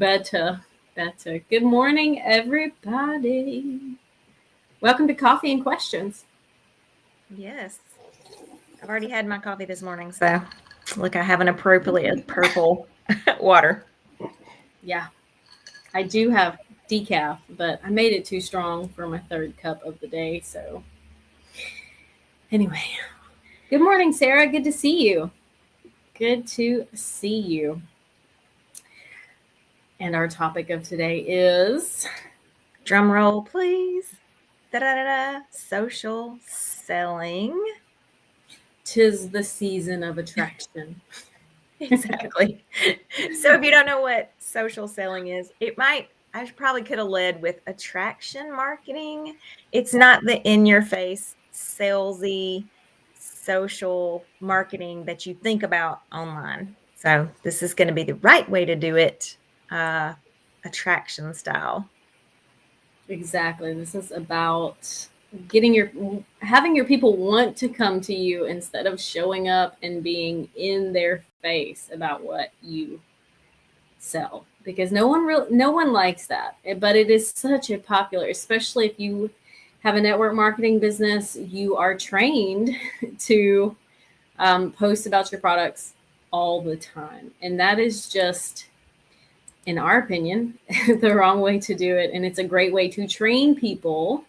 Better, better. Good morning, everybody. Welcome to Coffee and Questions. Yes. I've already had my coffee this morning, so look, I have an appropriate purple water. Yeah, I do have decaf, but I made it too strong for my third cup of the day. So, anyway, good morning, Sarah. Good to see you. Good to see you. And our topic of today is Drum roll, please. Da-da-da-da. Social selling. 'Tis the season of attraction. Exactly. So if you don't know what social selling is, I probably could have led with attraction marketing. It's not the in-your-face, salesy social marketing that you think about online. So this is going to be the right way to do it, attraction style. Exactly. This is about having your people want to come to you instead of showing up and being in their face about what you sell, because no one likes that. But it is such a popular, especially if you have a network marketing business, you are trained to post about your products all the time, and that is just, in our opinion, the wrong way to do it. And it's a great way to train people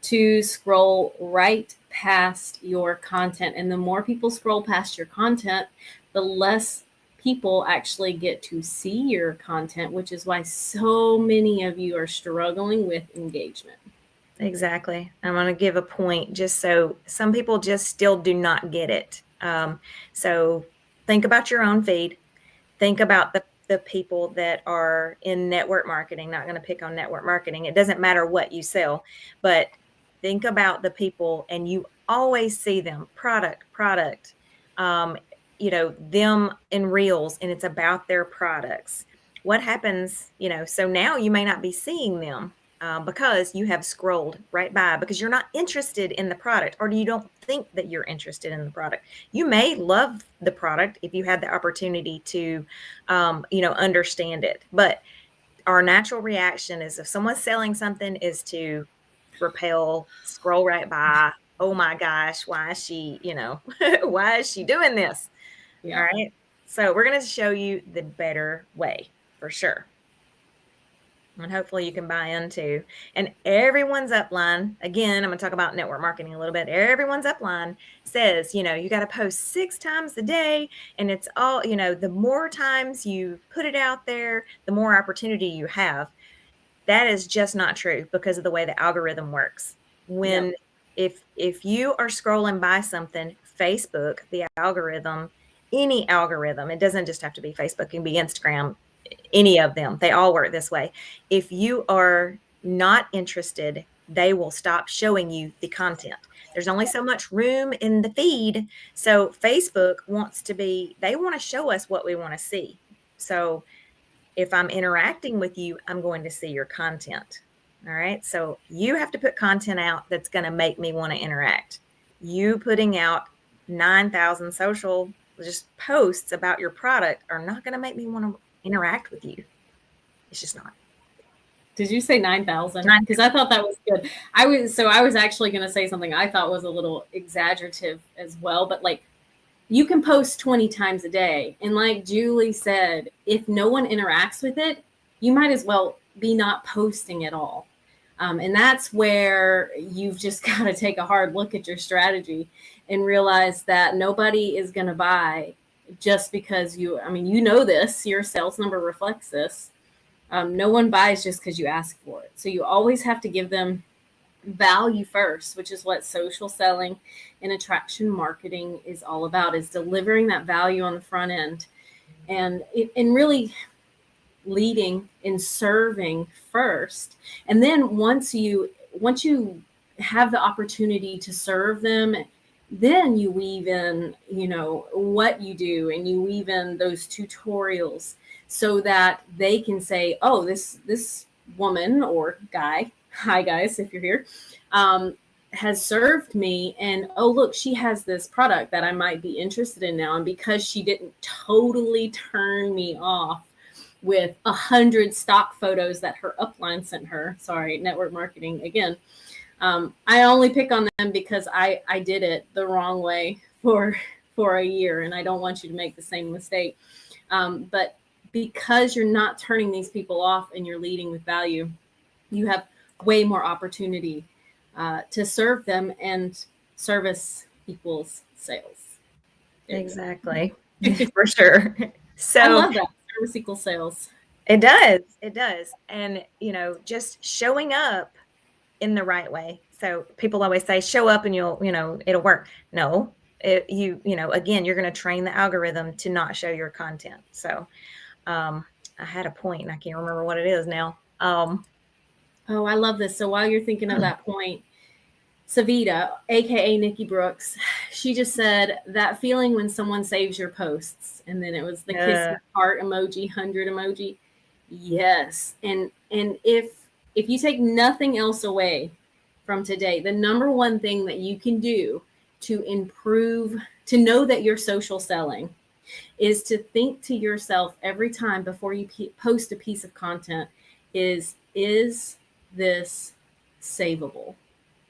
to scroll right past your content. And the more people scroll past your content, the less people actually get to see your content, which is why so many of you are struggling with engagement. Exactly. I'm going to give a point just so some people just still do not get it. So think about your own feed. Think about the people that are in network marketing. Not going to pick on network marketing. It doesn't matter what you sell, but think about the people, and you always see them product, them in reels, and it's about their products. What happens, so now you may not be seeing them because you have scrolled right by because you're not interested in the product, or you don't think that you're interested in the product. You may love the product if you had the opportunity to, understand it. But our natural reaction is, if someone's selling something, is to repel, scroll right by. Oh my gosh, why is she, why is she doing this? Yeah. All right. So we're going to show you the better way for sure. And hopefully you can buy into. And everyone's upline, again, I'm going to talk about network marketing a little bit. Everyone's upline says, you got to post 6 times a day. And it's all, the more times you put it out there, the more opportunity you have. That is just not true because of the way the algorithm works. When, if you are scrolling by something, Facebook, the algorithm, any algorithm, it doesn't just have to be Facebook, it can be Instagram, any of them, they all work this way. If you are not interested, they will stop showing you the content. There's only so much room in the feed. So Facebook they want to show us what we want to see. So if I'm interacting with you, I'm going to see your content. All right. So you have to put content out that's going to make me want to interact. You putting out 9,000 social just posts about your product are not going to make me want to interact with you. It's just not. Did you say 9,000? Because I thought that was good. I was actually going to say something I thought was a little exaggerative as well, but like, you can post 20 times a day. And like Julie said, if no one interacts with it, you might as well be not posting at all. And that's where you've just got to take a hard look at your strategy and realize that nobody is going to buy just because this, your sales number reflects this. No one buys just because you ask for it. So you always have to give them value first, which is what social selling and attraction marketing is all about, is delivering that value on the front end and really leading and serving first. And then once you have the opportunity to serve them, then you weave in, what you do, and you weave in those tutorials so that they can say, oh, this woman or guy, hi guys, if you're here, has served me, and oh look, she has this product that I might be interested in now. And because she didn't totally turn me off with 100 stock photos that her upline sent her. Sorry, network marketing again. I only pick on them because I did it the wrong way for a year, and I don't want you to make the same mistake. But because you're not turning these people off and you're leading with value, you have way more opportunity to serve them, and service equals sales. Exactly. For sure. So I love that. Service equals sales. It does. It does. And, just showing up in the right way. So people always say, show up and it'll work. No, again, you're going to train the algorithm to not show your content. So I had a point and I can't remember what it is now. Oh, I love this. So while you're thinking of that point, Savita, a.k.a. Nikki Brooks, she just said that feeling when someone saves your posts, and then it was the kiss heart emoji, 100 emoji. Yes. And if you take nothing else away from today, the number one thing that you can do to improve, to know that you're social selling, is to think to yourself every time before you post a piece of content is this savable?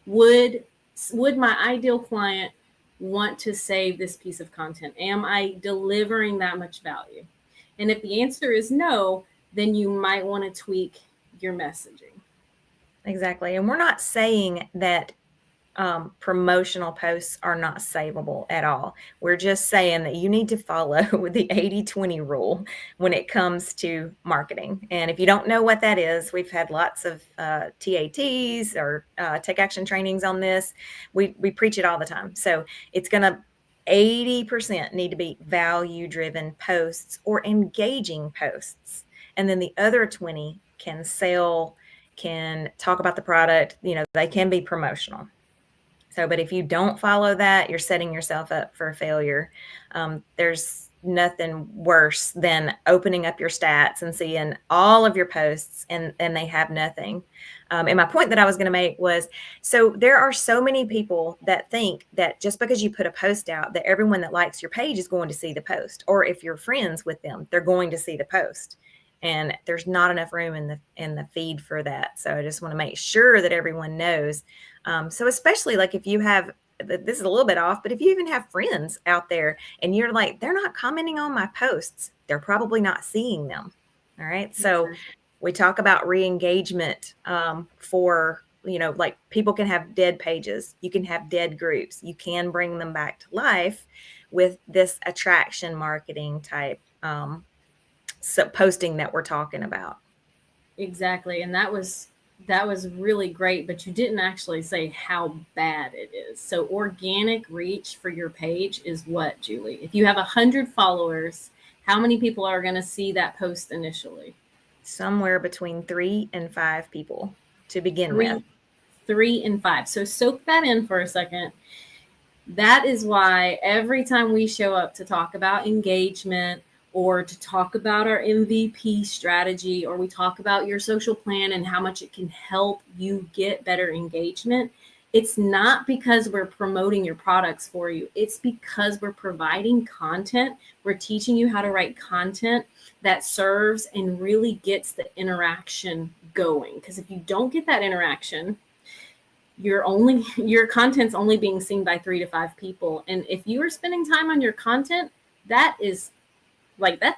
Would my ideal client want to save this piece of content? Am I delivering that much value? And if the answer is no, then you might want to tweak your messaging. Exactly. And we're not saying that promotional posts are not savable at all. We're just saying that you need to follow the 80-20 rule when it comes to marketing. And if you don't know what that is, we've had lots of TATs or take action trainings on this. We preach it all the time. So it's going to 80% need to be value driven posts or engaging posts. And then the other 20 can sell, can talk about the product, they can be promotional. So, but if you don't follow that, you're setting yourself up for failure. There's nothing worse than opening up your stats and seeing all of your posts and they have nothing. And my point that I was going to make was, so there are so many people that think that just because you put a post out, that everyone that likes your page is going to see the post, or if you're friends with them, they're going to see the post. And there's not enough room in the feed for that. So I just want to make sure that everyone knows. So especially like if you have, this is a little bit off, but if you even have friends out there and you're like, they're not commenting on my posts, they're probably not seeing them. All right. So we talk about re-engagement for, like people can have dead pages. You can have dead groups. You can bring them back to life with this attraction marketing type posting that we're talking about. Exactly. And that was really great, but you didn't actually say how bad it is. So organic reach for your page is what, Julie? If you have 100 followers, how many people are going to see that post initially? Somewhere between 3 and 5 people to begin with. 3 and 5. So soak that in for a second. That is why every time we show up to talk about engagement, or to talk about our MVP strategy, or we talk about your social plan and how much it can help you get better engagement, it's not because we're promoting your products for you. It's because we're providing content. We're teaching you how to write content that serves and really gets the interaction going. Because if you don't get that interaction, your content's only being seen by 3 to 5 people. And if you are spending time on your content, that is like that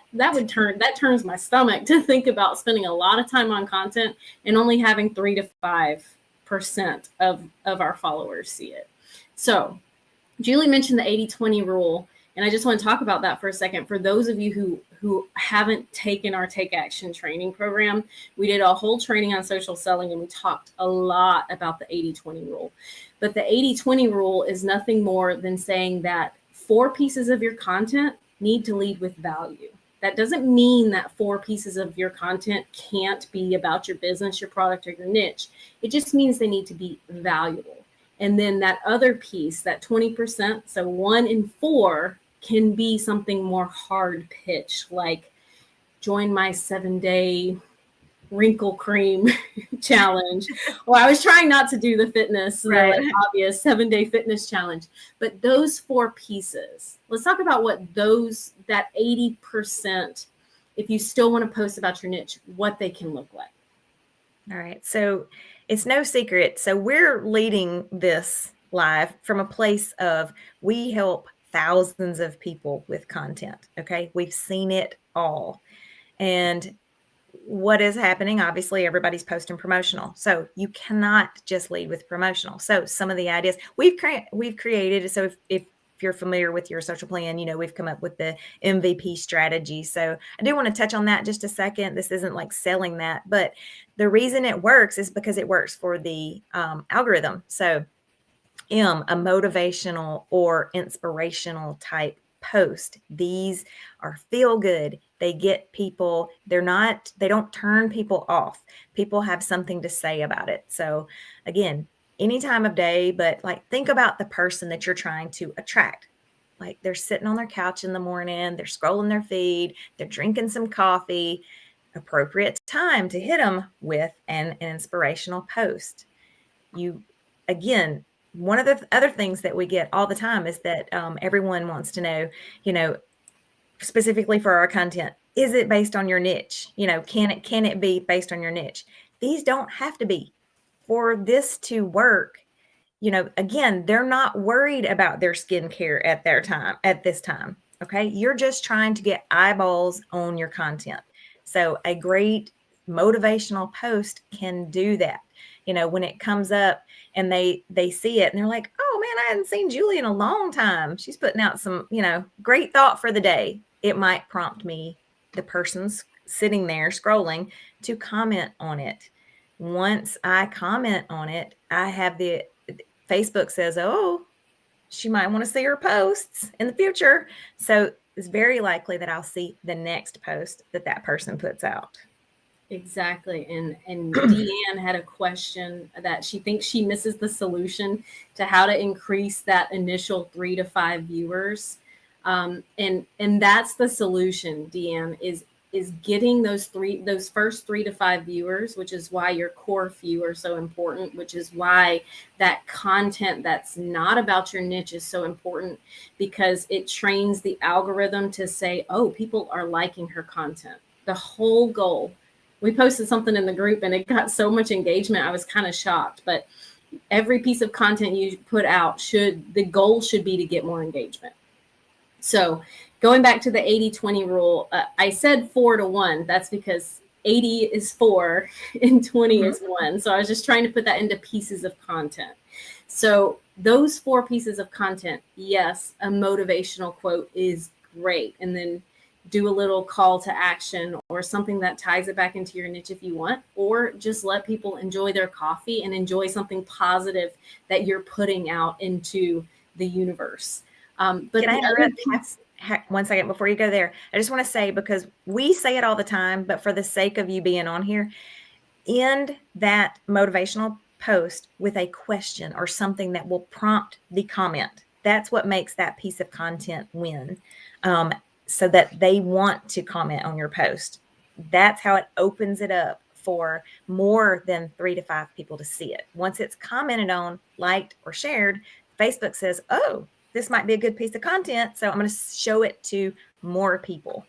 turns my stomach to think about spending a lot of time on content and only having 3 to 5% of our followers see it. So Julie mentioned the 80-20 rule, and I just want to talk about that for a second. For those of you who haven't taken our Take Action training program, we did a whole training on social selling, and we talked a lot about the 80-20 rule. But the 80-20 rule is nothing more than saying that 4 pieces of your content need to lead with value. That doesn't mean that 4 pieces of your content can't be about your business, your product, or your niche. It just means they need to be valuable. And then that other piece, that 20%, so 1 in 4 can be something more hard pitch, like join my 7-day wrinkle cream challenge. Well, I was trying not to do the fitness, right, like obvious 7-day fitness challenge, but those 4 pieces, let's talk about what that 80% if you still want to post about your niche, what they can look like. All right. So it's no secret. So we're leading this live from a place of we help thousands of people with content. Okay. We've seen it all. And what is happening? Obviously, everybody's posting promotional. So you cannot just lead with promotional. So some of the ideas we've created. So if you're familiar with your social plan, we've come up with the MVP strategy. So I do want to touch on that just a second. This isn't like selling that, but the reason it works is because it works for the algorithm. So a motivational or inspirational type post. These are feel good. They get people, they don't turn people off. People have something to say about it. So again, any time of day, but like think about the person that you're trying to attract. Like they're sitting on their couch in the morning, they're scrolling their feed, they're drinking some coffee. Appropriate time to hit them with an inspirational post. Again, one of the other things that we get all the time is that everyone wants to know, specifically for our content, is it based on your niche? Can it be based on your niche? These don't have to be. For this to work, again, they're not worried about their skincare at this time. Okay. You're just trying to get eyeballs on your content. So a great motivational post can do that. When it comes up and they see it and they're like, oh man, I hadn't seen Julie in a long time. She's putting out some, great thought for the day. It might prompt me, the person's sitting there scrolling, to comment on it. Once I comment on it, I have Facebook says, oh, she might want to see her posts in the future. So it's very likely that I'll see the next post that person puts out. Exactly. And Deanne had a question that she thinks she misses the solution to how to increase that initial 3 to 5 viewers. And that's the solution, Deanne, is getting those first 3 to 5 viewers, which is why your core few are so important, which is why that content that's not about your niche is so important, because it trains the algorithm to say, oh, people are liking her content. The whole goal. We posted something in the group and it got so much engagement. I was kind of shocked, but every piece of content you put out the goal should be to get more engagement. So going back to the 80-20 rule, I said 4 to 1. That's because 80 is 4 and 20 is 1. So I was just trying to put that into pieces of content. So those 4 pieces of content, yes, a motivational quote is great. And then do a little call to action or something that ties it back into your niche if you want, or just let people enjoy their coffee and enjoy something positive that you're putting out into the universe. But can I interrupt 1 second before you go there? I just want to say, because we say it all the time, but for the sake of you being on here, end that motivational post with a question or something that will prompt the comment. That's what makes that piece of content win. So that they want to comment on your post. That's how it opens it up for more than 3 to 5 people to see it. Once it's commented on, liked, or shared, Facebook says, oh, this might be a good piece of content, so I'm going to show it to more people.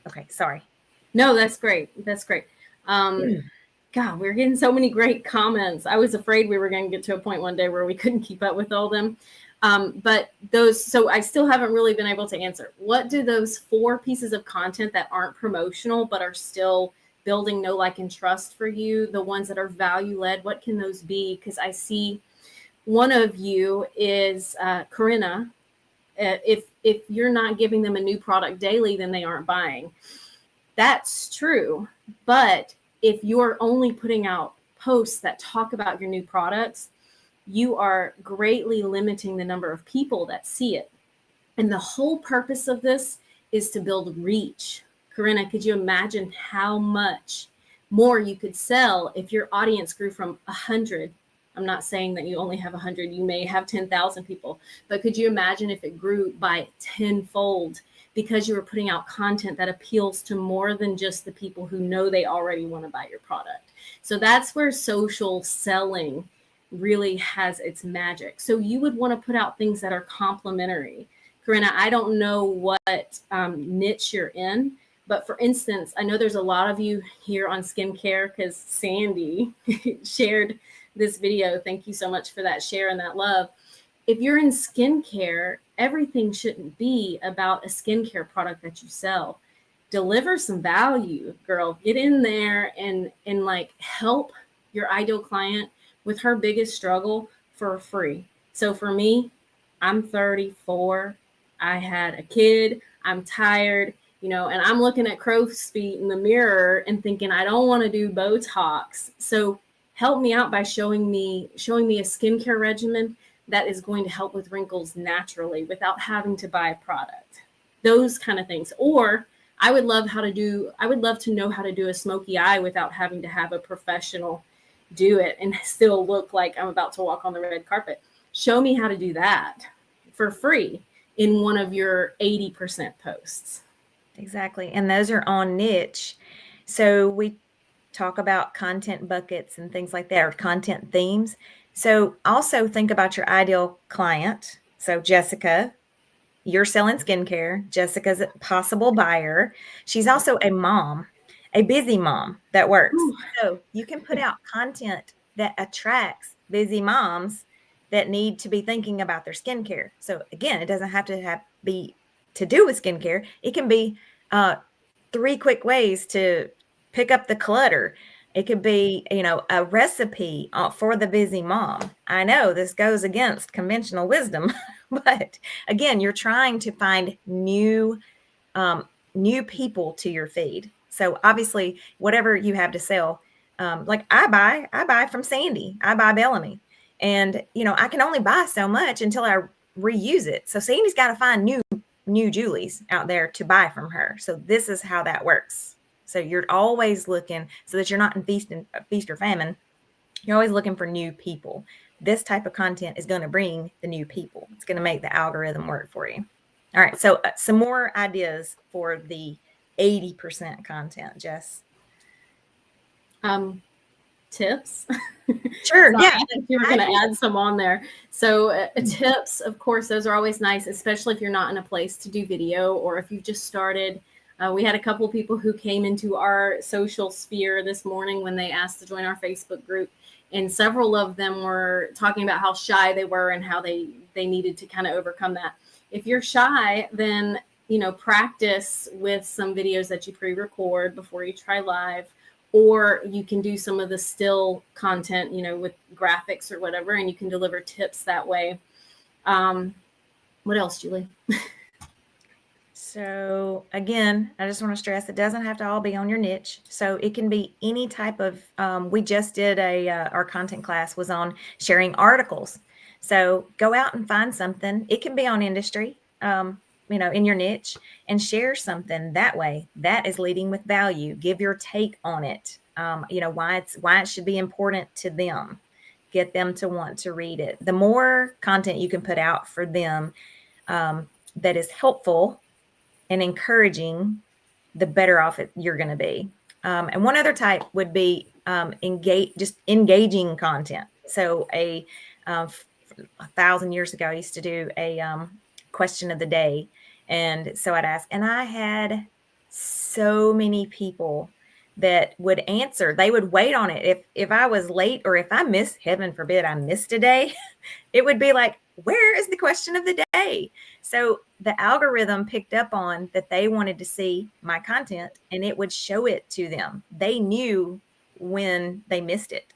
Okay, sorry. No, that's great. That's great. God, we're getting so many great comments. I was afraid we were going to get to a point one day where we couldn't keep up with all them. But so I still haven't really been able to answer. What do those 4 pieces of content that aren't promotional, but are still building know, like, and trust for you, the ones that are value led, what can those be? Because I see one of you is Corinna. If you're not giving them a new product daily, then they aren't buying. That's true. But if you're only putting out posts that talk about your new products, you are greatly limiting the number of people that see it. And the whole purpose of this is to build reach. Corinna, could you imagine how much more you could sell if your audience grew from 100? I'm not saying that you only have 100, you may have 10,000 people, but could you imagine if it grew by 10-fold because you were putting out content that appeals to more than just the people who know they already want to buy your product? So that's where social selling really has its magic. So you would want to put out things that are complementary. Corinna, I don't know what niche you're in, But for instance, I know there's a lot of you here on skincare because Sandy shared this video. Thank you so much for that share and that love. If you're in skincare, everything shouldn't be about a skincare product that you sell. Deliver some value, girl. Get in there and like help your ideal client with her biggest struggle for free. So for me, I'm 34. I had a kid. I'm tired, and I'm looking at crow's feet in the mirror and thinking, I don't want to do Botox. So help me out by showing me a skincare regimen that is going to help with wrinkles naturally without having to buy a product. Those kind of things. Or I would love to know how to do a smoky eye without having to have a professional do it and still look like I'm about to walk on the red carpet. Show me how to do that for free in one of your 80% posts. Exactly. And those are on niche. So we talk about content buckets and things like that, or content themes. So also think about your ideal client. So Jessica, you're selling skincare. Jessica's a possible buyer. She's also a mom, a busy mom that works. Ooh. So you can put out content that attracts busy moms that need to be thinking about their skincare. So again, it doesn't have to be to do with skincare. It can be 3 quick ways to pick up the clutter. It could be, a recipe for the busy mom. I know this goes against conventional wisdom, but again, you're trying to find new people to your feed. So obviously, whatever you have to sell, like I buy from Sandy, I buy Bellamy, and I can only buy so much until I reuse it. So Sandy's got to find new Julies out there to buy from her. So this is how that works. So you're always looking so that you're not in feast or famine. You're always looking for new people. This type of content is going to bring the new people. It's going to make the algorithm work for you. All right. So some more ideas for the 80% content, Jess. Tips. Sure. So Yeah. I think you were going to add some on there. So tips, of course, those are always nice, especially if you're not in a place to do video or if you've just started. We had a couple of people who came into our social sphere this morning when they asked to join our Facebook group. And several of them were talking about how shy they were and how they needed to kind of overcome that. If you're shy, then, practice with some videos that you pre-record before you try live. Or you can do some of the still content, with graphics or whatever, and you can deliver tips that way. What else, Julie? So again, I just want to stress it doesn't have to all be on your niche. So it can be any type of, we just did our content class was on sharing articles. So go out and find something. It can be on industry, in your niche, and share something that way. That is leading with value. Give your take on it. Why it should be important to them. Get them to want to read it. The more content you can put out for them that is helpful and encouraging, the better off you're going to be. And one other type would be engaging content. So 1,000 years ago, I used to do a question of the day. And so I'd ask, and I had so many people that would answer. They would wait on it. If I was late or if I missed, heaven forbid, I missed a day, it would be like, where is the question of the day? So the algorithm picked up on that they wanted to see my content and it would show it to them. They knew when they missed it.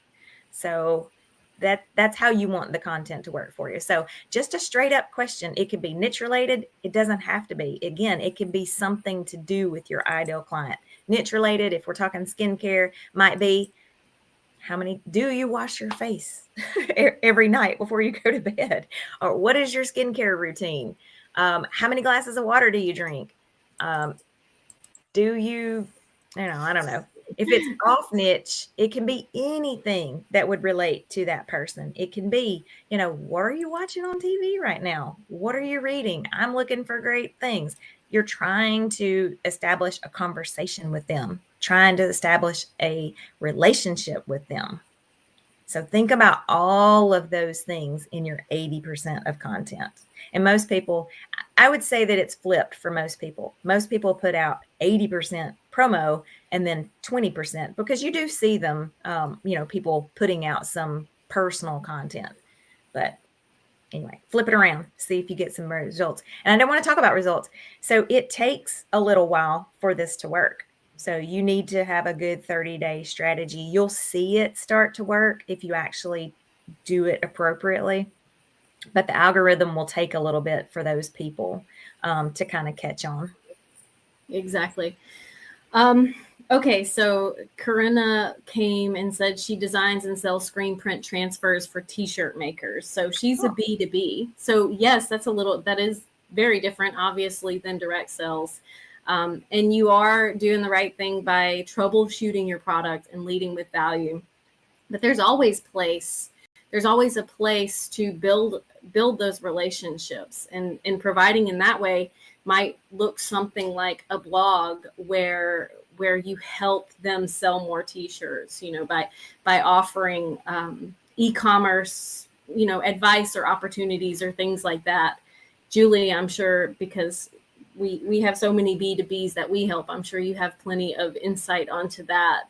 So that's how you want the content to work for you. So just a straight up question. It could be niche related. It doesn't have to be. Again, it can be something to do with your ideal client. Niche related, if we're talking skincare, might be, do you wash your face every night before you go to bed? Or what is your skincare routine? How many glasses of water do you drink? I don't know. If it's off niche, it can be anything that would relate to that person. It can be, what are you watching on TV right now? What are you reading? I'm looking for great things. You're trying to establish a conversation with them, trying to establish a relationship with them. So think about all of those things in your 80% of content. And most people, I would say that it's flipped for most people. Most people put out 80% promo and then 20%, because you do see them, people putting out some personal content. But anyway, flip it around, see if you get some results. And I don't want to talk about results. So it takes a little while for this to work. So you need to have a good 30-day strategy. You'll see it start to work if you actually do it appropriately. But the algorithm will take a little bit for those people to kind of catch on. Exactly. Okay, so Corinna came and said she designs and sells screen print transfers for t-shirt makers. So she's a B2B. So yes, that is very different, obviously, than direct sales. And you are doing the right thing by troubleshooting your product and leading with value. But there's always a place to build those relationships, and providing in that way might look something like a blog where you help them sell more t-shirts, by offering e-commerce, advice or opportunities or things like that. Julie, I'm sure, because we have so many B2Bs that we help, I'm sure you have plenty of insight onto that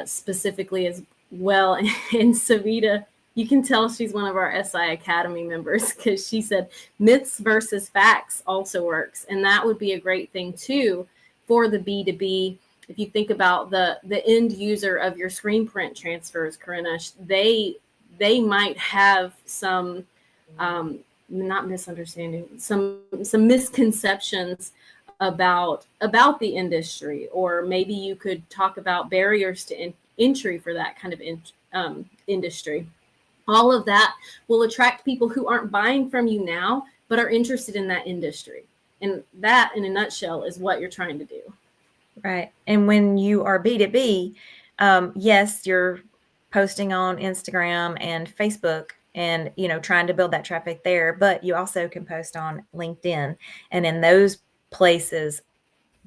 specifically as well. And Savita, you can tell she's one of our SI Academy members, because she said myths versus facts also works. And that would be a great thing too for the B2B. If you think about the end user of your screen print transfers, Corinna, they might have some, not misunderstanding, some misconceptions about the industry, or maybe you could talk about barriers to entry for that kind of industry. All of that will attract people who aren't buying from you now, but are interested in that industry. And that, in a nutshell, is what you're trying to do. Right. And when you are B2B, yes, you're posting on Instagram and Facebook and, trying to build that traffic there, but you also can post on LinkedIn. And in those places,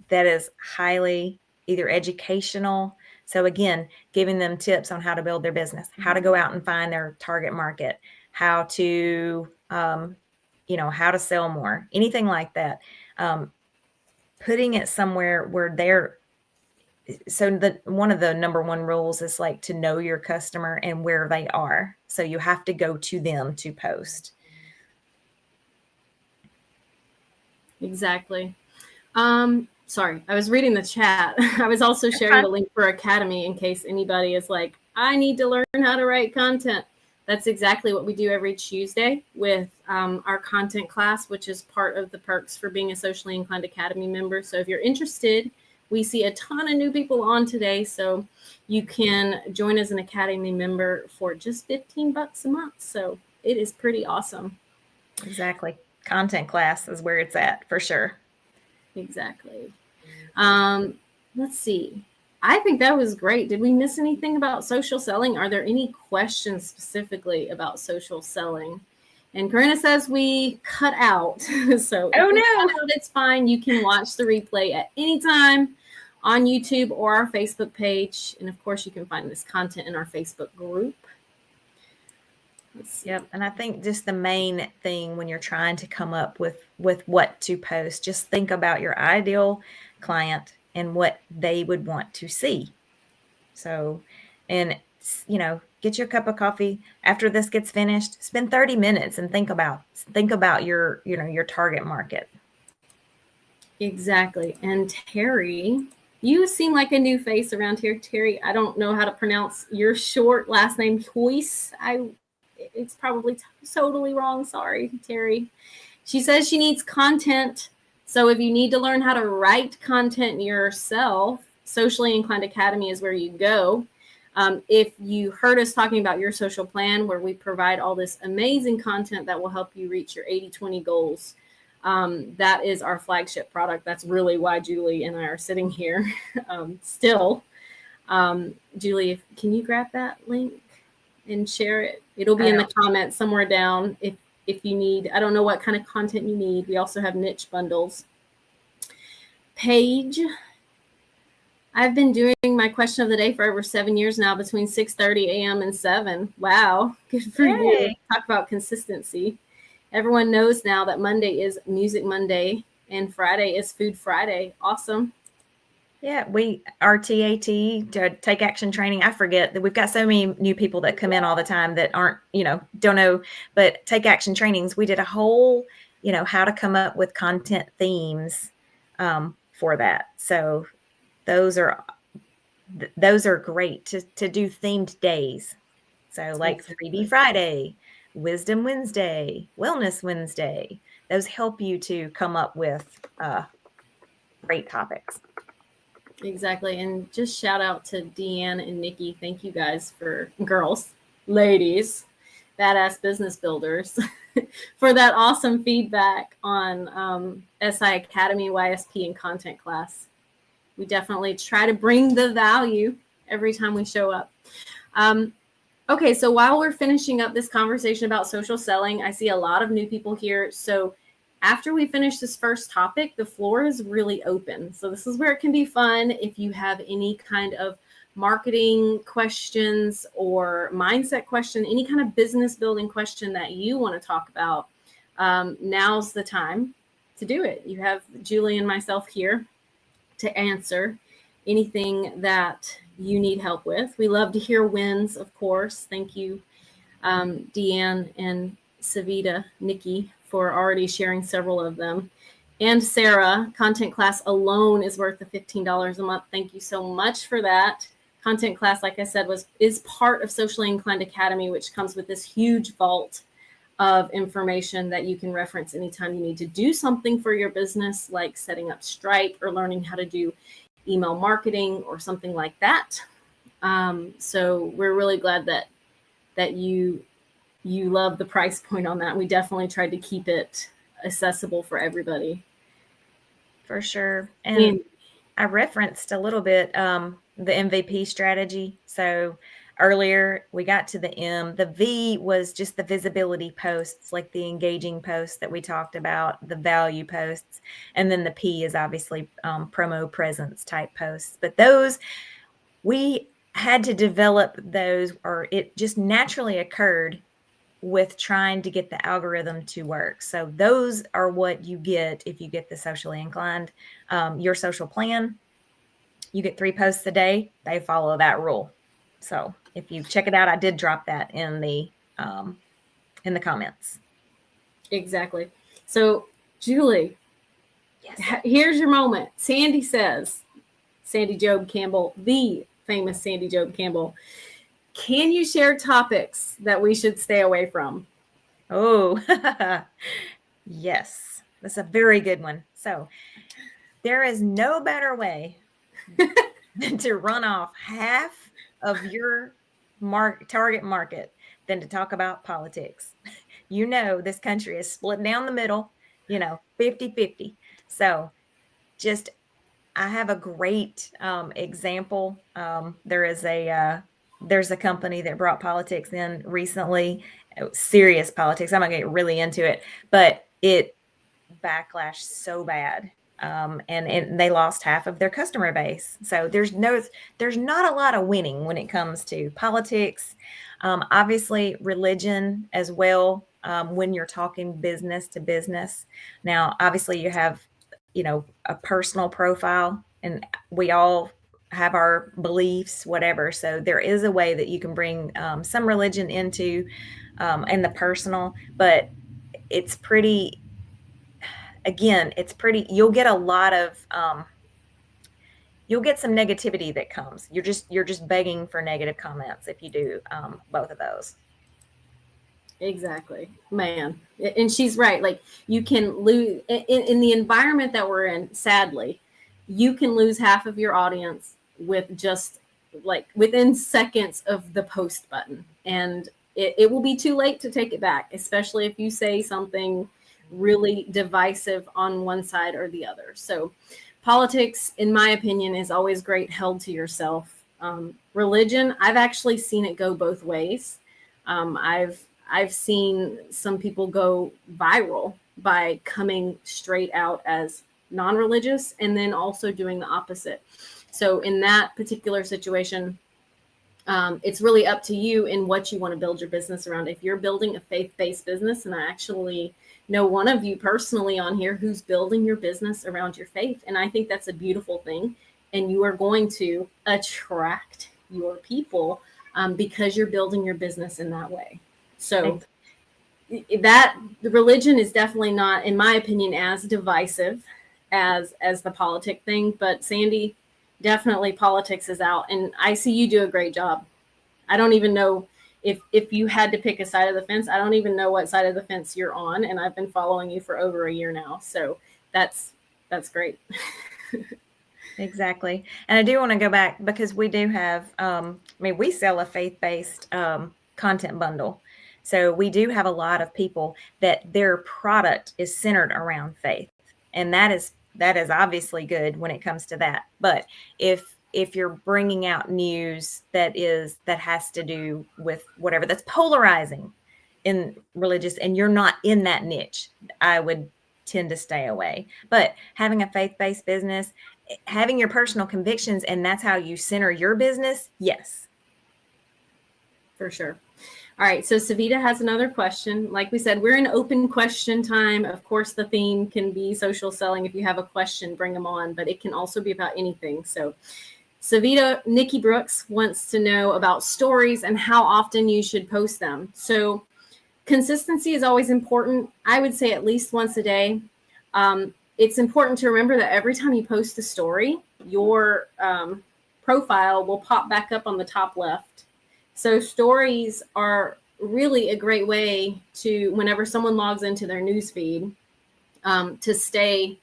that is highly either educational. So again, giving them tips on how to build their business, how to go out and find their target market, how to, how to sell more, anything like that. Putting it somewhere where they're, so one of the number one rules is like to know your customer and where they are. So you have to go to them to post. Exactly. Sorry, I was reading the chat. I was also sharing the link for Academy in case anybody is like, I need to learn how to write content. That's exactly what we do every Tuesday with our content class, which is part of the perks for being a Socially Inclined Academy member. So if you're interested, we see a ton of new people on today. So you can join as an Academy member for just $15 a month. So it is pretty awesome. Exactly. Content class is where it's at for sure. Exactly. Let's see. I think that was great. Did we miss anything about social selling? Are there any questions specifically about social selling? And Corinna says we cut out. So oh no, it's fine. You can watch the replay at any time on YouTube or our Facebook page. And of course, you can find this content in our Facebook group. Yep. And I think just the main thing when you're trying to come up with what to post, just think about your ideal client and what they would want to see. So, and, get your cup of coffee after this gets finished, spend 30 minutes and think about your, your target market. Exactly. And Terry, you seem like a new face around here. Terry, I don't know how to pronounce your short last name, Toyce. It's probably totally wrong. Sorry, Terry. She says she needs content. So if you need to learn how to write content yourself, Socially Inclined Academy is where you go. If you heard us talking about your social plan, where we provide all this amazing content that will help you reach your 80-20 goals, that is our flagship product. That's really why Julie and I are sitting here still. Julie, can you grab that link and share it? It'll be in the comments somewhere down if you need. I don't know what kind of content you need. We also have niche bundles. Paige, I've been doing my question of the day for over 7 years now, between 6:30 a.m. and 7. Wow, good for you. Talk about consistency. Everyone knows now that Monday is Music Monday and Friday is Food Friday. Awesome. Yeah, our TAT, to Take Action Training. I forget that we've got so many new people that come in all the time that aren't, don't know, but Take Action Trainings, we did a whole, how to come up with content themes for that. So those are great to do themed days. So like Exactly. 3D Friday, Wisdom Wednesday, Wellness Wednesday. Those help you to come up with great topics. Exactly. And just shout out to Deanne and Nikki. Thank you guys for girls, ladies, badass business builders for that awesome feedback on SI Academy, YSP, and content class. We definitely try to bring the value every time we show up. Okay, so while we're finishing up this conversation about social selling, I see a lot of new people here. So after we finish this first topic, the floor is really open. So this is where it can be fun. If you have any kind of marketing questions or mindset question, any kind of business building question that you want to talk about, now's the time to do it. You have Julie and myself here to answer anything that you need help with. We love to hear wins, of course. Thank you, Deanne and Savita, Nikki, for already sharing several of them. And Sarah, content class alone is worth the $15 a month. Thank you so much for that. Content class, like I said, is part of Socially Inclined Academy, which comes with this huge vault of information that you can reference anytime you need to do something for your business, like setting up Stripe or learning how to do email marketing or something like that. So we're really glad that you love the price point on that. We definitely tried to keep it accessible for everybody. For sure. And I referenced a little bit the MVP strategy. So earlier we got to the M. The V was just the visibility posts, like the engaging posts that we talked about, the value posts. And then the P is obviously promo presence type posts. But those, we had to develop those, or it just naturally occurred with trying to get the algorithm to work. So those are what you get if you get the Socially Inclined. Your social plan, you get 3 posts a day. They follow that rule. So if you check it out, I did drop that in the comments. Exactly. So Julie, yes. Here's your moment. Sandy says, Sandy Job Campbell, the famous Sandy Job Campbell, can you share topics that we should stay away from? Oh, yes. That's a very good one. So there is no better way than to run off half of your target market than to talk about politics. This country is split down the middle, 50-50. So just, I have a great example. There's a company that brought politics in recently, serious politics. I'm not going to get really into it, but it backlashed so bad. And they lost half of their customer base. So there's not a lot of winning when it comes to politics. Obviously religion as well. When you're talking business to business. Now, obviously you have, a personal profile, and we all have our beliefs, whatever. So there is a way that you can bring some religion into and the personal, but it's pretty, you'll get a lot of, you'll get some negativity that comes. You're just begging for negative comments if you do both of those. Exactly, man. And she's right. Like, you can lose in the environment that we're in. Sadly, you can lose half of your audience with just like within seconds of the post button, and it will be too late to take it back, especially if you say something really divisive on one side or the other. So politics, in my opinion, is always great held to yourself. Religion, I've actually seen it go both ways. I've seen some people go viral by coming straight out as non-religious and then also doing the opposite. So in that particular situation, It's really up to you in what you want to build your business around. If you're building a faith-based business, and I actually know one of you personally on here who's building your business around your faith, and I think that's a beautiful thing. And you are going to attract your people because you're building your business in that way. So that the religion is definitely not, in my opinion, as divisive as the politic thing. But Sandy, definitely politics is out, and I see you do a great job. I don't even know if you had to pick a side of the fence. I don't even know what side of the fence you're on, and I've been following you for over a year now. So that's great. Exactly. And I do want to go back because we do have, we sell a faith-based content bundle. So we do have a lot of people that their product is centered around faith. And that is obviously good when it comes to that. But if you're bringing out news that has to do with whatever that's polarizing in religious, and you're not in that niche, I would tend to stay away. But having a faith-based business, having your personal convictions, and that's how you center your business, yes. For sure. All right, so Savita has another question. Like we said, we're in open question time. Of course, the theme can be social selling. If you have a question, bring them on, but it can also be about anything. So Savita, Nikki Brooks wants to know about stories and how often you should post them. So consistency is always important. I would say at least once a day. It's important to remember that every time you post a story, your profile will pop back up on the top left. So stories are really a great way to, whenever someone logs into their newsfeed, to stay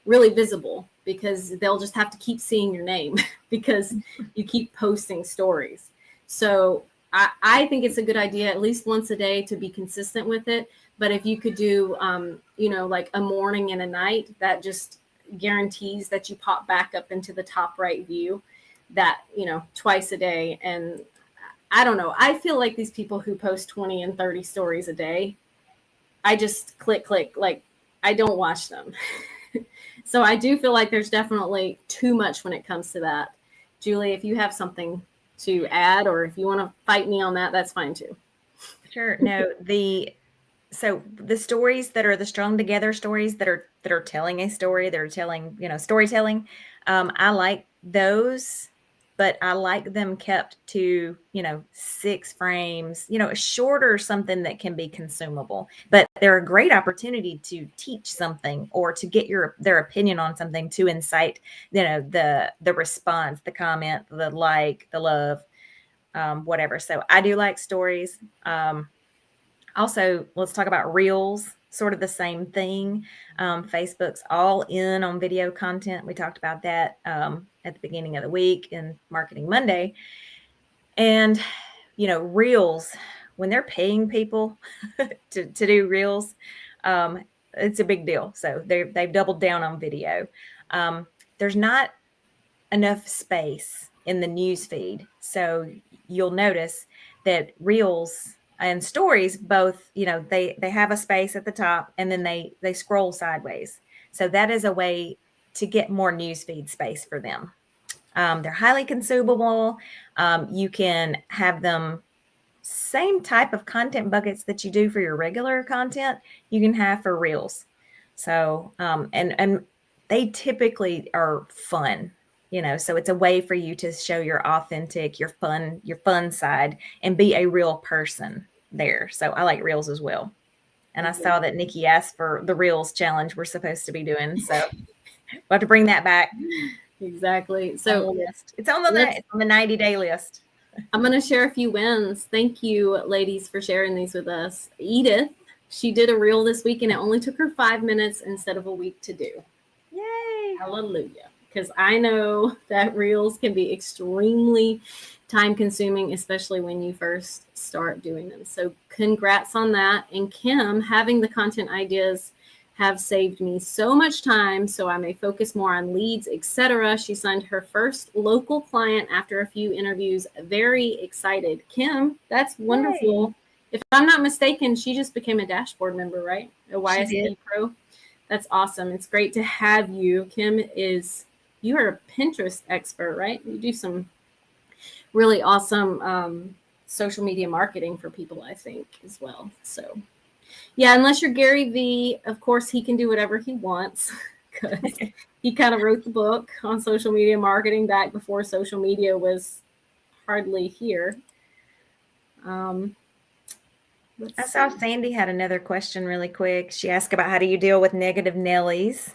really visible, because they'll just have to keep seeing your name because you keep posting stories. So I think it's a good idea at least once a day to be consistent with it. But if you could do, like a morning and a night, that just guarantees that you pop back up into the top right view, that, twice a day. And I don't know, I feel like these people who post 20 and 30 stories a day, I just click, like I don't watch them. So I do feel like there's definitely too much when it comes to that. Julie, if you have something to add, or if you want to fight me on that, that's fine too. Sure. No, so the stories that are the strung together stories that are telling a story, they're telling, storytelling. I like those, but I like them kept to, 6 frames, shorter, something that can be consumable. But they're a great opportunity to teach something or to get their opinion on something, to incite, the response, the comment, the like, the love, whatever. So I do like stories. Also, let's talk about reels, sort of the same thing. Facebook's all in on video content. We talked about that at the beginning of the week in Marketing Monday. And, reels, when they're paying people to do reels, it's a big deal. So they've doubled down on video. There's not enough space in the news feed. So you'll notice that reels and stories both, they have a space at the top, and then they scroll sideways. So that is a way to get more newsfeed space for them. They're highly consumable. You can have them, same type of content buckets that you do for your regular content, you can have for reels. So and they typically are fun. So it's a way for you to show your authentic, your fun side, and be a real person there. So I like reels as well. And I saw that Nikki asked for the reels challenge we're supposed to be doing. So we'll have to bring that back. Exactly. So it's on the 90-day list. I'm going to share a few wins. Thank you, ladies, for sharing these with us. Edith, she did a reel this week, and it only took her 5 minutes instead of a week to do. Yay! Hallelujah. Because I know that reels can be extremely time consuming, especially when you first start doing them. So congrats on that. And Kim, having the content ideas have saved me so much time, so I may focus more on leads, etc. She signed her first local client after a few interviews. Very excited. Kim, that's wonderful. Yay. If I'm not mistaken, she just became a dashboard member, right? A YSP Pro. That's awesome. It's great to have you. Kim, you are a Pinterest expert, right? You do some really awesome social media marketing for people, I think, as well. So yeah, unless you're Gary Vee, of course he can do whatever he wants because he kind of wrote the book on social media marketing back before social media was hardly here. I saw Sandy had another question really quick. She asked about how do you deal with negative Nellies.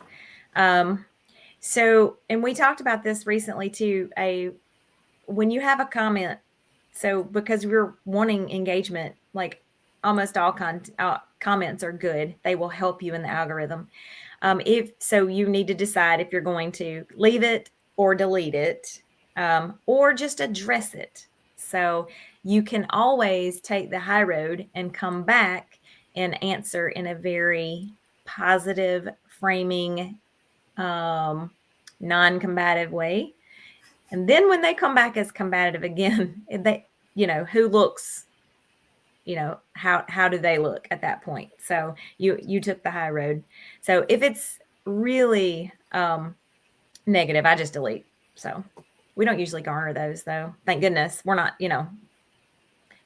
So, and we talked about this recently too. When you have a comment, so because we're wanting engagement, like almost all comments are good. They will help you in the algorithm. If so, you need to decide if you're going to leave it or delete it, or just address it. So you can always take the high road and come back and answer in a very positive, framing, non-combative way. And then when they come back as combative again, they, who looks, how do they look at that point? So you took the high road. So if it's really negative, I just delete. So we don't usually garner those though. Thank goodness we're not,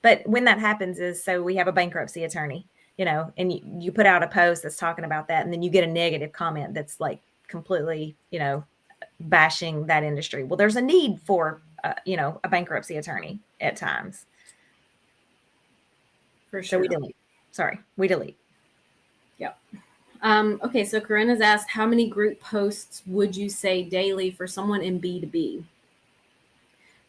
but when that happens is, so we have a bankruptcy attorney, and you put out a post that's talking about that. And then you get a negative comment that's like completely, bashing that industry. Well, there's a need for, a bankruptcy attorney at times. For sure. So we delete. Sorry, we delete. Yep. Okay, so Corinna's asked, how many group posts would you say daily for someone in B2B?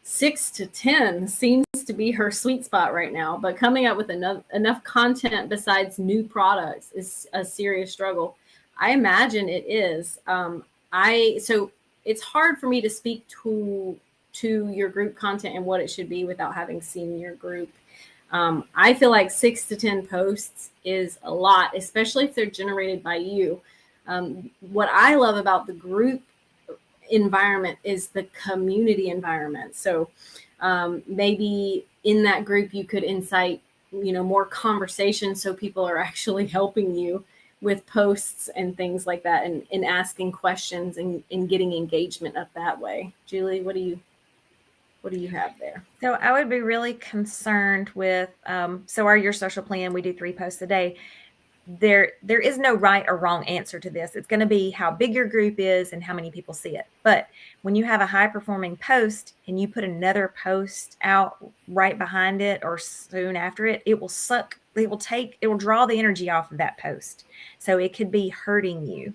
6 to 10 seems to be her sweet spot right now, but coming up with enough content besides new products is a serious struggle. I imagine it is. So it's hard for me to speak to your group content and what it should be without having seen your group. I feel like 6 to 10 posts is a lot, especially if they're generated by you. What I love about the group environment is the community environment. So maybe in that group you could incite, more conversation so people are actually helping you with posts and things like that, and asking questions and getting engagement up that way. Julie, what do you have there? So I would be really concerned with, so your social plan, we do 3 posts a day. There is no right or wrong answer to this. It's going to be how big your group is and how many people see it. But when you have a high performing post and you put another post out right behind it or soon after it, it will draw the energy off of that post. So it could be hurting you.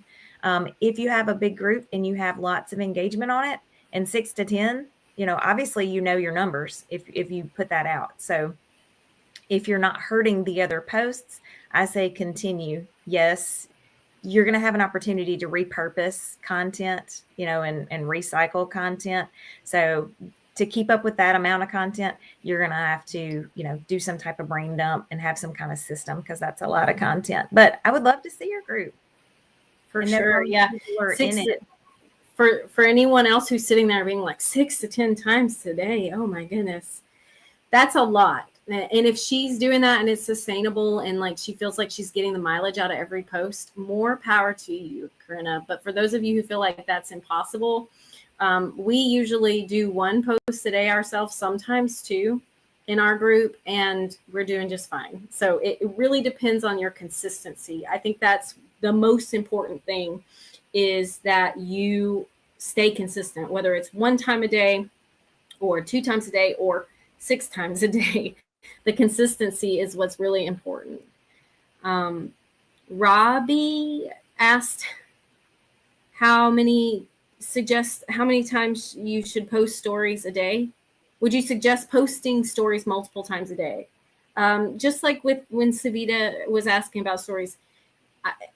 If you have a big group and you have lots of engagement on it, and 6 to 10, obviously, your numbers if you put that out. So if you're not hurting the other posts, I say continue. Yes, you're going to have an opportunity to repurpose content, and recycle content. So to keep up with that amount of content, you're going to have to, do some type of brain dump and have some kind of system, because that's a lot of content. But I would love to see your group. For sure. Yeah. For anyone else who's sitting there being like 6 to 10 times today, oh my goodness, that's a lot. And if she's doing that and it's sustainable and like she feels like she's getting the mileage out of every post, more power to you, Corinna. But for those of you who feel like that's impossible, we usually do 1 post a day ourselves, sometimes 2 in our group, and we're doing just fine. So it really depends on your consistency. I think that's the most important thing, is that you stay consistent, whether it's 1 time a day or 2 times a day or 6 times a day. The consistency is what's really important. Robbie asked how many times you should post stories a day. Would you suggest posting stories multiple times a day? Just like when Savita was asking about stories,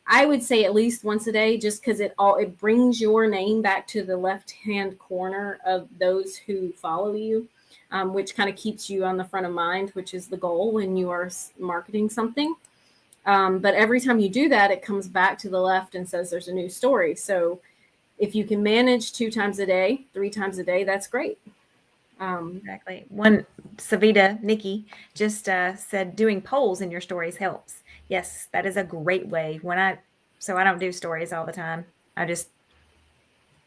I would say at least once a day, just because it brings your name back to the left-hand corner of those who follow you. Which kind of keeps you on the front of mind, which is the goal when you are marketing something. But every time you do that, it comes back to the left and says there's a new story. So if you can manage 2 times a day, 3 times a day, that's great. Exactly. One, Savita, Nikki just said doing polls in your stories helps. Yes, that is a great way. So I don't do stories all the time. I just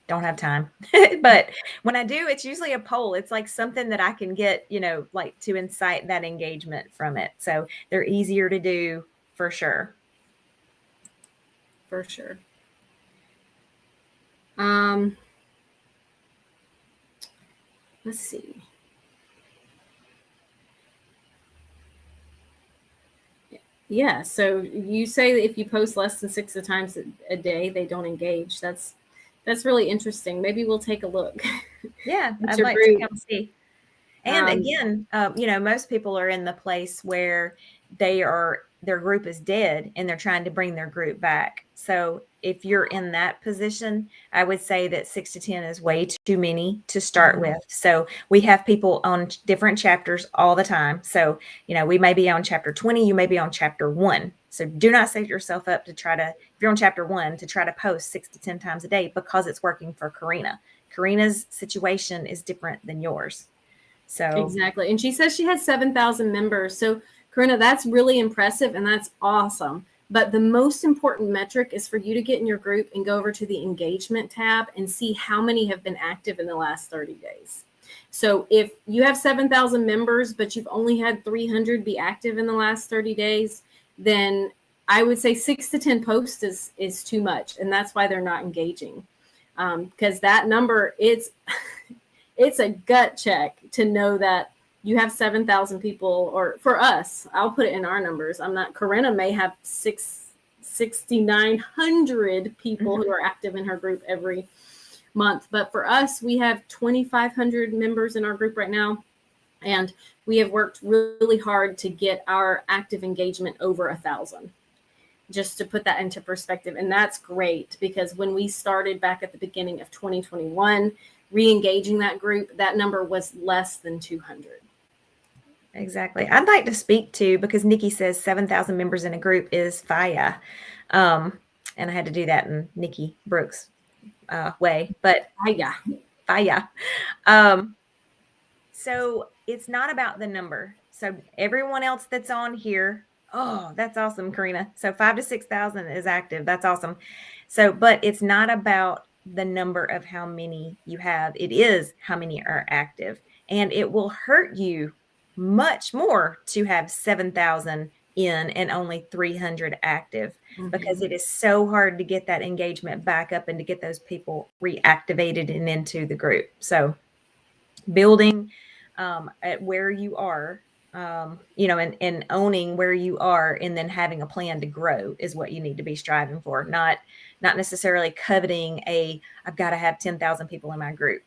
don't have time. But when I do, it's usually a poll. It's like something that I can get, like to incite that engagement from it. So they're easier to do for sure. For sure. Let's see. Yeah, so you say that if you post less than 6 times a day, they don't engage. That's really interesting. Maybe we'll take a look. Yeah, at I'd your like group. to come see. And again, most people are in the place where their group is dead and they're trying to bring their group back. So if you're in that position, I would say that 6 to 10 is way too many to start with. So we have people on different chapters all the time. So, we may be on chapter 20, you may be on chapter 1. So do not set yourself up to if you're on chapter 1, to try to post 6 to 10 times a day because it's working for Karina. Karina's situation is different than yours. So exactly. And she says she has 7,000 members. So Corinna, that's really impressive and that's awesome. But the most important metric is for you to get in your group and go over to the engagement tab and see how many have been active in the last 30 days. So if you have 7,000 members, but you've only had 300 be active in the last 30 days, then I would say 6 to 10 posts is too much. And that's why they're not engaging. Because that number, it's a gut check to know that you have 7,000 people, or for us, I'll put it in our numbers. Corinna may have 6,900 people who are active in her group every month. But for us, we have 2,500 members in our group right now. And we have worked really hard to get our active engagement over 1,000. Just to put that into perspective. And that's great because when we started back at the beginning of 2021, re-engaging that group, that number was less than 200. Exactly. I'd like to speak to, because Nikki says 7,000 members in a group is fire. And I had to do that in Nikki Brooks' way, but fire. So it's not about the number. So everyone else that's on here, oh, that's awesome, Karina. So 5,000 to 6,000 is active. That's awesome. So, but it's not about the number of how many you have. It is how many are active. And it will hurt you much more to have 7,000 in and only 300 active, because it is so hard to get that engagement back up and to get those people reactivated and into the group. So building at where you are, and owning where you are, and then having a plan to grow is what you need to be striving for. Not necessarily coveting I've got to have 10,000 people in my group.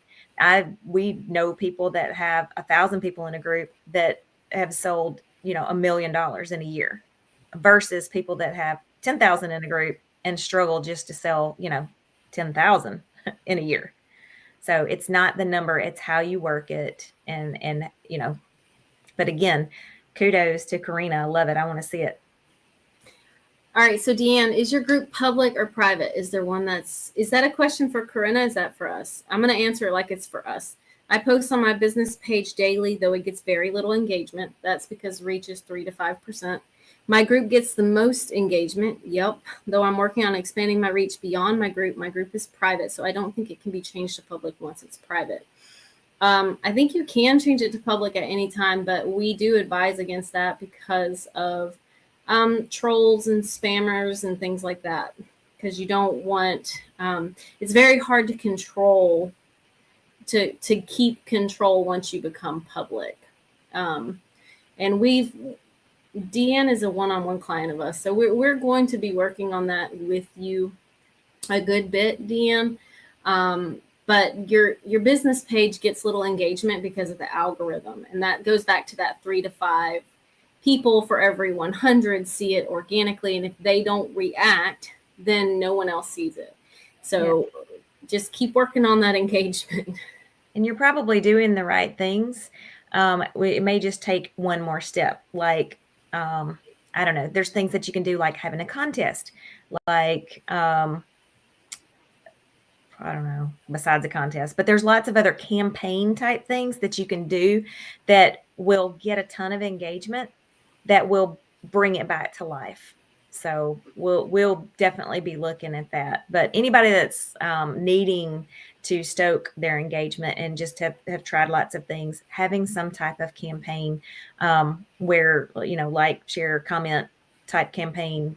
We know people that have 1,000 people in a group that have sold, $1 million in a year, versus people that have 10,000 in a group and struggle just to sell, 10,000 in a year. So it's not the number, it's how you work it. And but again, kudos to Karina. I love it. I want to see it. All right. So Deanne, is your group public or private? Is there one is that a question for Corinna? Is that for us? I'm going to answer it like it's for us. I post on my business page daily, though it gets very little engagement. That's because reach is 3 to 5%. My group gets the most engagement. Yep. Though I'm working on expanding my reach beyond my group is private. So I don't think it can be changed to public once it's private. I think you can change it to public at any time, but we do advise against that because of trolls and spammers and things like that. Because you don't want, it's very hard to control, to keep control once you become public. And Deanne is a one-on-one client of us. So we're going to be working on that with you a good bit, Deanne. But your business page gets little engagement because of the algorithm. And that goes back to that 3 to 5 people for every 100 see it organically. And if they don't react, then no one else sees it. So just keep working on that engagement. And you're probably doing the right things. It may just take one more step. Like, I don't know, there's things that you can do, like having a contest, like, I don't know, besides a contest, but there's lots of other campaign type things that you can do that will get a ton of engagement, that will bring it back to life. So we'll definitely be looking at that. But anybody that's needing to stoke their engagement and just have tried lots of things, having some type of campaign where, like, share, comment type campaign,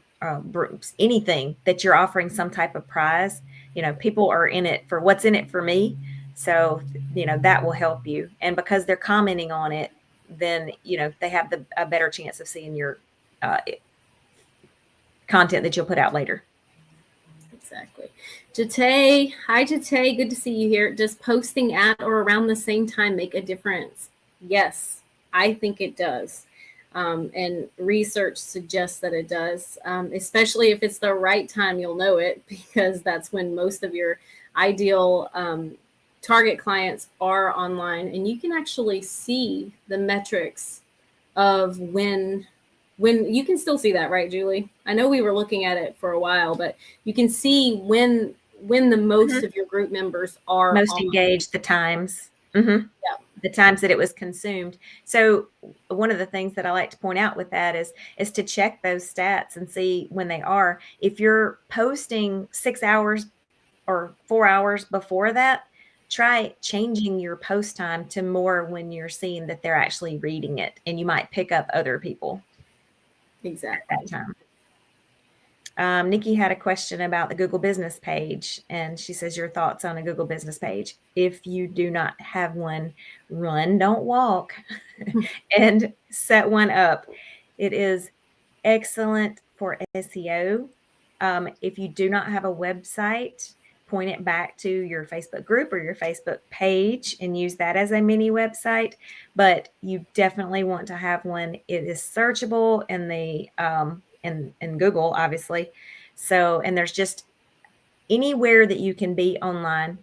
anything that you're offering some type of prize, people are in it for what's in it for me. So, that will help you. And because they're commenting on it, then, they have a better chance of seeing your content that you'll put out later. Exactly. Jate, hi Jate, good to see you here. Does posting at or around the same time make a difference? Yes, I think it does. And research suggests that it does, especially if it's the right time, you'll know it, because that's when most of your ideal target clients are online, and you can actually see the metrics of when you can still see that, right, Julie? I know we were looking at it for a while, but you can see when the most of your group members are most engaged, the times. Yeah. The times that it was consumed. So one of the things that I like to point out with that is to check those stats and see when they are. If you're posting 6 hours or 4 hours before that, try changing your post time to more when you're seeing that they're actually reading it, and you might pick up other people Exactly. at that time. Nikki had a question about the Google business page, and she says, your thoughts on a Google business page. If you do not have one, run, don't walk, and set one up. It is excellent for SEO. If you do not have a website, point it back to your Facebook group or your Facebook page and use that as a mini website. But you definitely want to have one. It is searchable in the in Google, obviously. So, and there's just anywhere that you can be online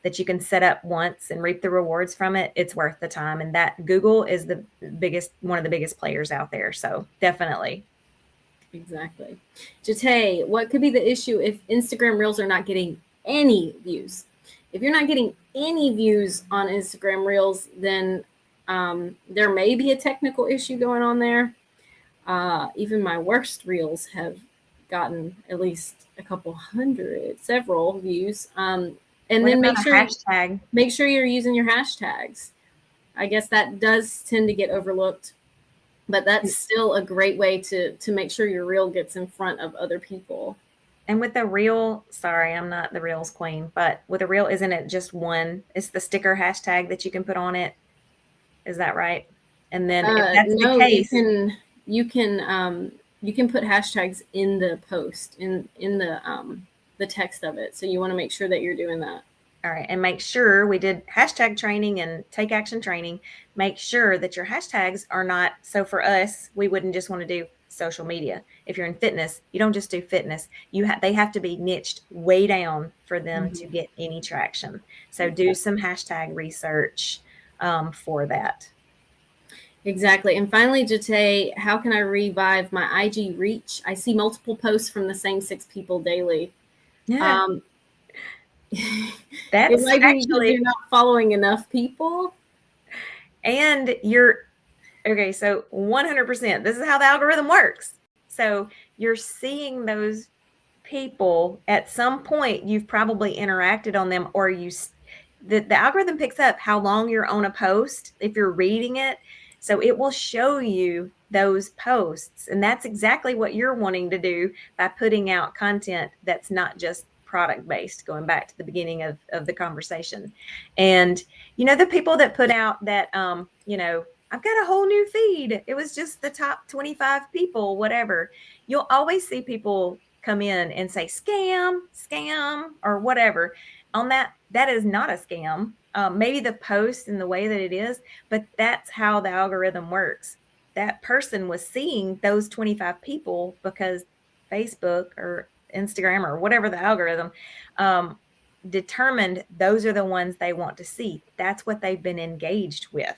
that you can set up once and reap the rewards from it, it's worth the time. And that Google is one of the biggest players out there. So definitely. Exactly. Jate, what could be the issue if Instagram Reels are not getting any views? If you're not getting any views on Instagram Reels, then there may be a technical issue going on there. Even my worst Reels have gotten at least a couple hundred, several views. And What then about a hashtag? Make sure you're using your hashtags. I guess that does tend to get overlooked, but that's still a great way to make sure your reel gets in front of other people. And with the reel, sorry, I'm not the Reels queen, but with a reel, isn't it just one? It's the sticker hashtag that you can put on it. Is that right? And then if that's No, the case, you can put hashtags in the post in the text of it. So you want to make sure that you're doing that. All right. And make sure we did hashtag training and take action training. Make sure that your hashtags are not. So for us, we wouldn't just want to do social media. If you're in fitness, you don't just do fitness. They have to be niched way down for them to get any traction. So do some hashtag research for that. Exactly. And finally, Jate, how can I revive my IG reach? I see multiple posts from the same 6 people daily. Yeah. That's It might be because you're not following enough people. And okay, so 100%, this is how the algorithm works. So you're seeing those people at some point, you've probably interacted on them, or the algorithm picks up how long you're on a post if you're reading it. So it will show you those posts. And that's exactly what you're wanting to do by putting out content that's not just product based, going back to the beginning of the conversation. And, the people that put out that, I've got a whole new feed. It was just the top 25 people, whatever. You'll always see people come in and say scam, or whatever. On that is not a scam. Maybe the post and the way that it is, but that's how the algorithm works. That person was seeing those 25 people because Facebook or Instagram or whatever the algorithm determined those are the ones they want to see. That's what they've been engaged with.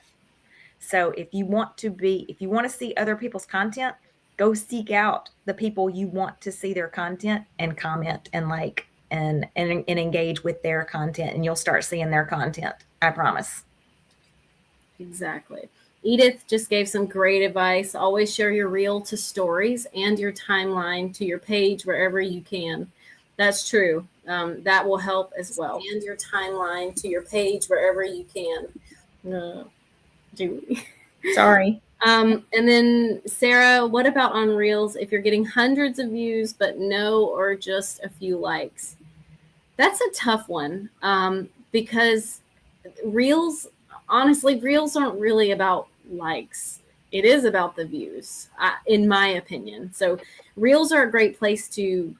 So if you want to see other people's content, go seek out the people you want to see their content and comment and like and engage with their content, and you'll start seeing their content. I promise. Exactly. Edith just gave some great advice. Always share your reel to stories and your timeline to your page wherever you can. That's true. That will help as well. And your timeline to your page wherever you can. Julie. Sorry. And then Sarah, what about on Reels if you're getting hundreds of views but no or just a few likes? That's a tough one because Reels, honestly, Reels aren't really about likes. It is about the views, in my opinion. So Reels are a great place to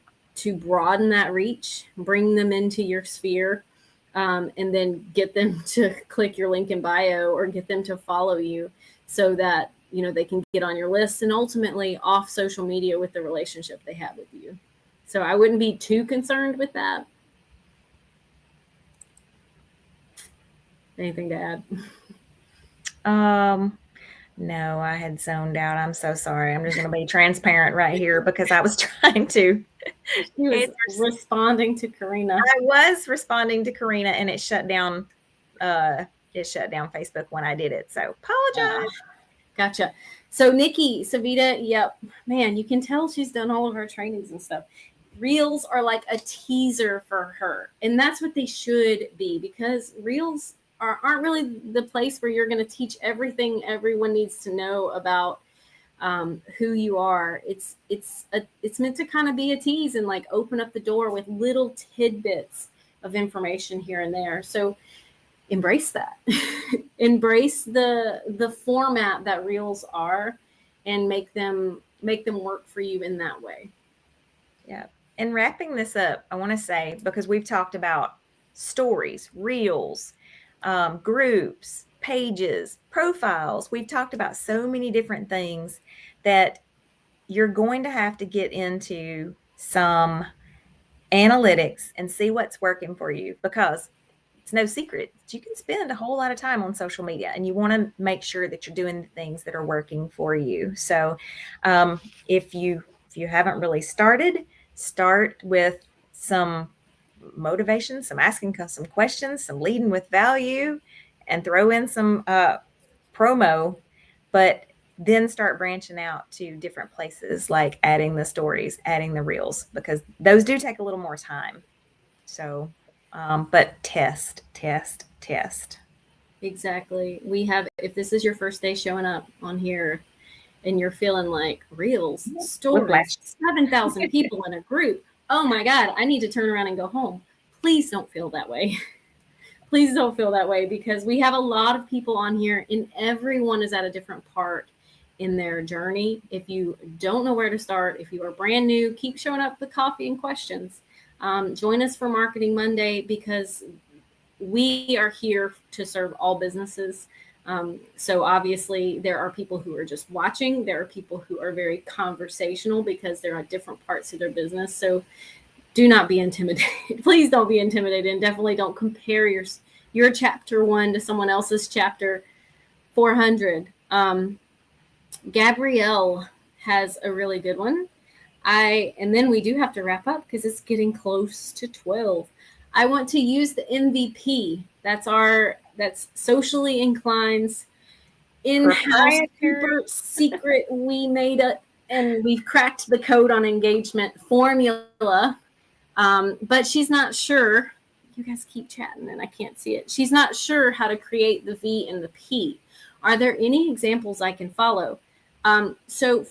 broaden that reach, bring them into your sphere, and then get them to click your link in bio or get them to follow you so that, you know, they can get on your list and ultimately off social media with the relationship they have with you. So I wouldn't be too concerned with that. Anything to add? No, I had zoned out. I'm so sorry. I'm just going to be transparent right here because I was trying to. She was responding to Karina. I was responding to Karina, and it shut down. It shut down Facebook when I did it. So apologize. Gotcha. So Nikki, Savita, yep, man, you can tell she's done all of our trainings and stuff. Reels are like a teaser for her, and that's what they should be, because Reels aren't really the place where you're going to teach everything everyone needs to know about who you are. It's meant to kind of be a tease and like open up the door with little tidbits of information here and there. So embrace that. Embrace the format that Reels are, and make them work for you in that way. Yeah. And wrapping this up, I want to say, because we've talked about stories, reels, groups, pages, profiles. We've talked about so many different things that you're going to have to get into some analytics and see what's working for you, because it's no secret you can spend a whole lot of time on social media, and you want to make sure that you're doing the things that are working for you. So if you haven't really started, start with some motivation, some asking some questions, some leading with value, and throw in some promo, but then start branching out to different places, like adding the stories, adding the reels, because those do take a little more time. So but test. Exactly. We have, if this is your first day showing up on here and you're feeling like Reels, stories, 7,000 people in a group, oh my God, I need to turn around and go home. Please don't feel that way. Please don't feel that way, because we have a lot of people on here and everyone is at a different part in their journey. If you don't know where to start, if you are brand new, keep showing up with coffee and questions. Join us for Marketing Monday, because we are here to serve all businesses. So obviously there are people who are just watching. There are people who are very conversational because they're at different parts of their business. So do not be intimidated. Please don't be intimidated, and definitely don't compare your chapter 1 to someone else's chapter 400. Gabrielle has a really good one. And then we do have to wrap up because it's getting close to 12. I want to use the MVP. That's Socially Inclined's in-house super secret. We made it, and we've cracked the code on engagement formula. But she's not sure. You guys keep chatting and I can't see it. She's not sure how to create the V and the P. Are there any examples I can follow? So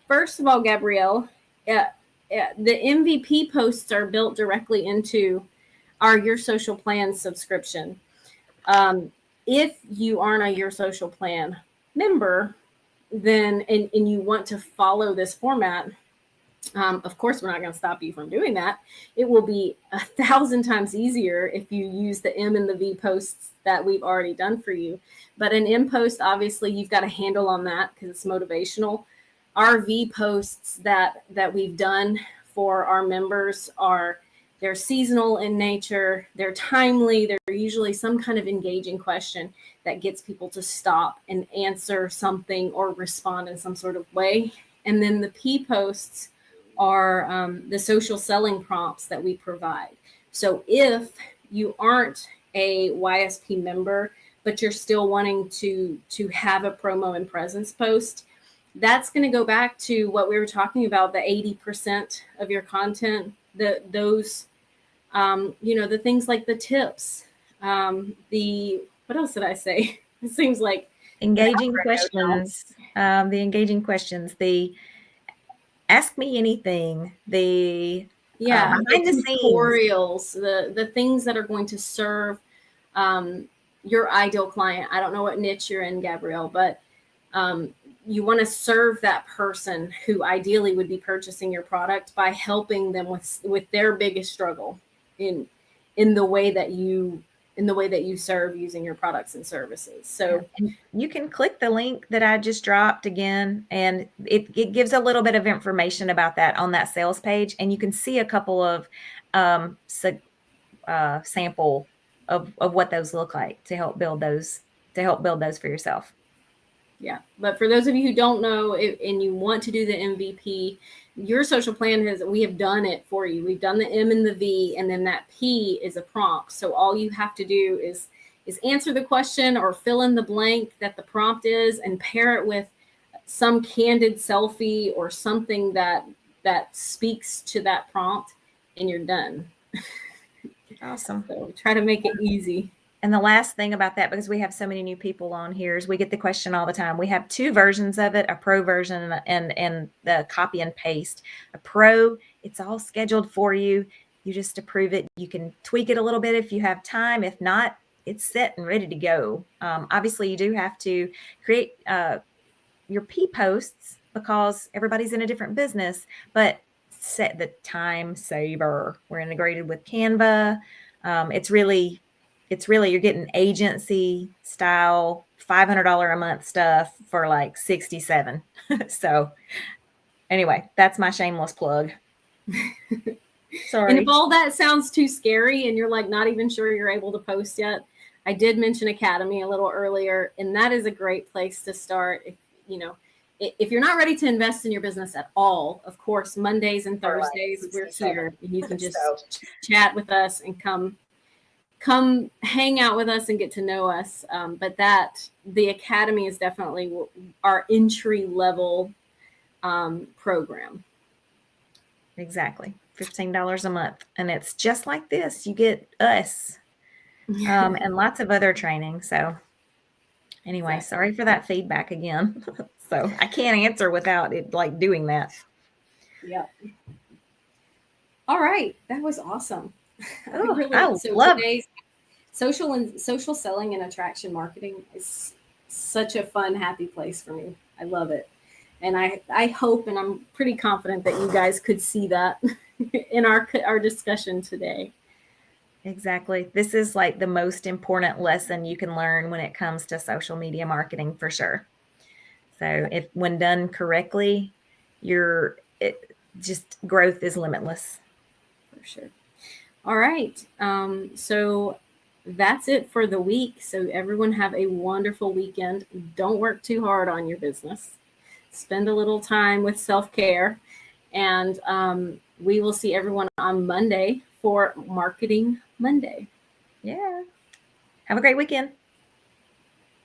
first of all, Gabrielle, the MVP posts are built directly into our Your Social Plan subscription. If you aren't a Your Social Plan member, then and you want to follow this format, of course, we're not going to stop you from doing that. It will be 1,000 times easier if you use the M and the V posts that we've already done for you. But an M post, obviously, you've got a handle on that because it's motivational. Our V posts that we've done for our members they're seasonal in nature. They're timely. They're usually some kind of engaging question that gets people to stop and answer something or respond in some sort of way. And then the P posts are the social selling prompts that we provide. So if you aren't a YSP member, but you're still wanting to have a promo and presence post, that's going to go back to what we were talking about, the 80% of your content, those, the things like the tips, what else did I say? It seems like engaging questions, the engaging questions, the ask me anything, the behind the tutorials, the things that are going to serve your ideal client. I don't know what niche you're in, Gabrielle, but you want to serve that person who ideally would be purchasing your product by helping them with their biggest struggle in the way that you serve using your products and services. So you can click the link that I just dropped again, and it gives a little bit of information about that on that sales page, and you can see a couple of sample of what those look like to help build those for yourself. Yeah. But for those of you who don't know and you want to do the MVP, your social plan we have done it for you. We've done the M and the V, and then that P is a prompt. So all you have to do is answer the question or fill in the blank that the prompt is and pair it with some candid selfie or something that speaks to that prompt, and you're done. Awesome. So try to make it easy. And the last thing about that, because we have so many new people on here, is we get the question all the time. We have two versions of it, a pro version and the copy and paste. A pro, it's all scheduled for you. You just approve it. You can tweak it a little bit if you have time. If not, it's set and ready to go. Obviously, you do have to create your P posts because everybody's in a different business, but set the time saver. We're integrated with Canva. It's really you're getting agency style $500 a month stuff for like $67. So anyway, that's my shameless plug. Sorry. And if all that sounds too scary and you're like not even sure you're able to post yet, I did mention Academy a little earlier, and that is a great place to start. If you're not ready to invest in your business at all, of course, Mondays and Thursdays we're here, and you can just chat with us and come hang out with us and get to know us. But the Academy is definitely our entry level program. Exactly. $15 a month. And it's just like this. You get us and lots of other training. So anyway, Sorry for that feedback again. So I can't answer without it like doing that. Yeah. All right. That was awesome. Today's social selling and attraction marketing is such a fun, happy place for me. I love it. And I hope, and I'm pretty confident that you guys could see that in our discussion today. Exactly. This is like the most important lesson you can learn when it comes to social media marketing, for sure. So when done correctly, just growth is limitless. For sure. All right. So that's it for the week. So everyone have a wonderful weekend. Don't work too hard on your business. Spend a little time with self-care. And we will see everyone on Monday for Marketing Monday. Yeah. Have a great weekend.